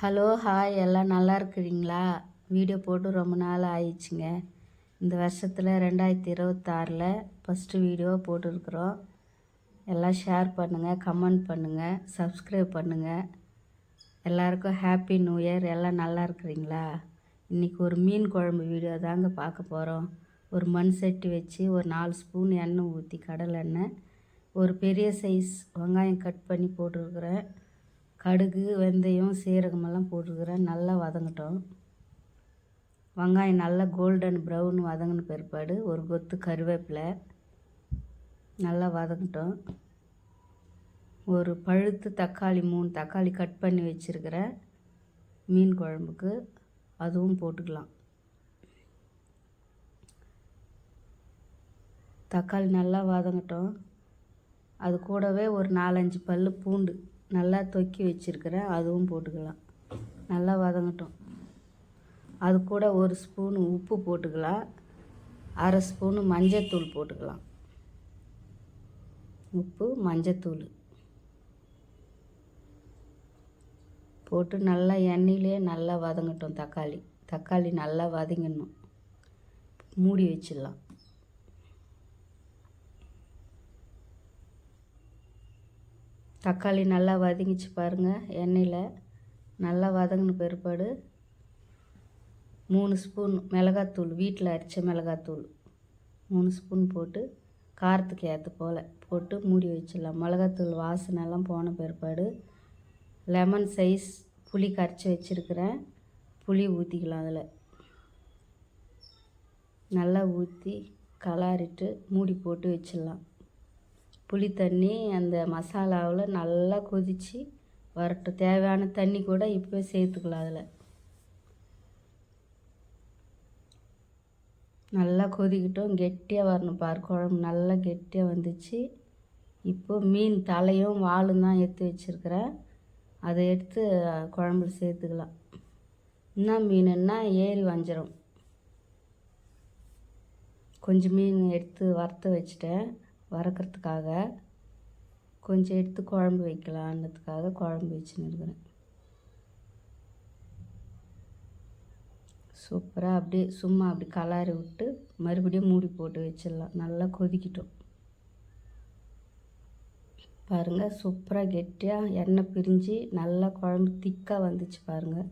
Hello hi எல்லாம் நல்லா இருக்கிறீங்களா? வீடியோ போட்டு ரொம்ப நாள் ஆயிடுச்சுங்க. இந்த வருஷத்தில் 2026 ஃபஸ்ட்டு வீடியோ போட்டுருக்குறோம். எல்லாம் ஷேர் பண்ணுங்கள், கமெண்ட் பண்ணுங்கள், சப்ஸ்கிரைப் பண்ணுங்கள். எல்லாருக்கும் ஹாப்பி நியூ இயர். எல்லாம் நல்லா இருக்கிறீங்களா? இன்றைக்கி ஒரு மீன் குழம்பு வீடியோ தாங்க பார்க்க போகிறோம். ஒரு மண் சட்டி வச்சு ஒரு 4 ஸ்பூன் எண்ணெய் ஊற்றி கடலை எண்ணெய், ஒரு பெரிய சைஸ் வெங்காயம் கட் பண்ணி போட்டுருக்குறேன். கடுகு, வெந்தயம், சீரகமெல்லாம் போட்டுருக்குறேன். நல்லா வதங்கட்டும். வெங்காயம் நல்லா கோல்டன் ப்ரௌன் வதங்கின பிற்பாடு ஒரு கொத்து கருவேப்பிலை நல்லா வதங்கட்டும். ஒரு பழுத்து தக்காளி 3 தக்காளி கட் பண்ணி வச்சுருக்கிறேன் மீன் குழம்புக்கு, அதுவும் போட்டுக்கலாம். தக்காளி நல்லா வதங்கட்டும். அது கூடவே ஒரு 4-5 பல் பூண்டு நல்லா தொக்கி வச்சுருக்கிறேன், அதுவும் போட்டுக்கலாம். நல்லா வதங்கட்டும். அது கூட ஒரு ஸ்பூன் உப்பு போட்டுக்கலாம். அரை ஸ்பூனு மஞ்சத்தூள் போட்டுக்கலாம். உப்பு, மஞ்சத்தூள் போட்டு நல்லா எண்ணெயிலே நல்லா வதங்கட்டும். தக்காளி நல்லா வதங்கிடணும். மூடி வச்சிடலாம். தக்காளி நல்லா வதங்கிச்சு பாருங்கள். எண்ணெயில் நல்லா வதங்கின பிற்பாடு 3 ஸ்பூன் மிளகாத்தூள், வீட்டில் அரைச்ச மிளகாத்தூள் 3 ஸ்பூன் போட்டு காரத்துக்கு ஏற்ற போல் போட்டு மூடி வச்சிடலாம். மிளகாத்தூள் வாசனைலாம் போன பிற்பாடு லெமன் சைஸ் புளி கரைச்சி வச்சுருக்கிறேன். புளி ஊற்றிக்கலாம். அதில் நல்லா ஊற்றி கலாரிட்டு மூடி போட்டு வச்சிடலாம். புளி தண்ணி அந்த மசாலாவில் நல்லா கொதித்து வரட்டும். தேவையான தண்ணி கூட இப்போ சேர்த்துக்கலாம். அதில் நல்லா கொதிக்கட்டும். கெட்டியாக வரணும் பாரு. குழம்பு நல்லா கெட்டியாக வந்துச்சு. இப்போ மீன் தலையும் வாலும் தான் எடுத்து வச்சுருக்கிறேன். அதை எடுத்து குழம்புல சேர்த்துக்கலாம். என்ன மீனுன்னா ஏரி வஞ்சரம். கொஞ்சம் மீன் எடுத்து வறுத்து வச்சுட்டேன். வறுக்கிறதுக்காக கொஞ்சம் எடுத்து குழம்பு வைக்கலான்றதுக்காக குழம்பு வச்சுன்னு இருக்கிறேன். சூப்பராக அப்படியே சும்மா அப்படி கலாரி விட்டு மறுபடியும் மூடி போட்டு வச்சிடலாம். நல்லா கொதிக்கட்டும். பாருங்கள், சூப்பராக கெட்டியாக எண்ணெய் பிரிஞ்சு நல்லா குழம்பு திக்காக வந்துச்சு பாருங்கள்.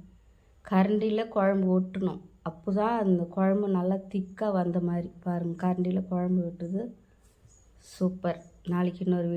கரண்டியில் குழம்பு ஒட்டணும். அப்போ தான் அந்த குழம்பு நல்லா திக்காக வந்த மாதிரி பாருங்கள். கரண்டியில் குழம்பு விட்டுது. சூப்பர். நாளைக்கு இன்னொரு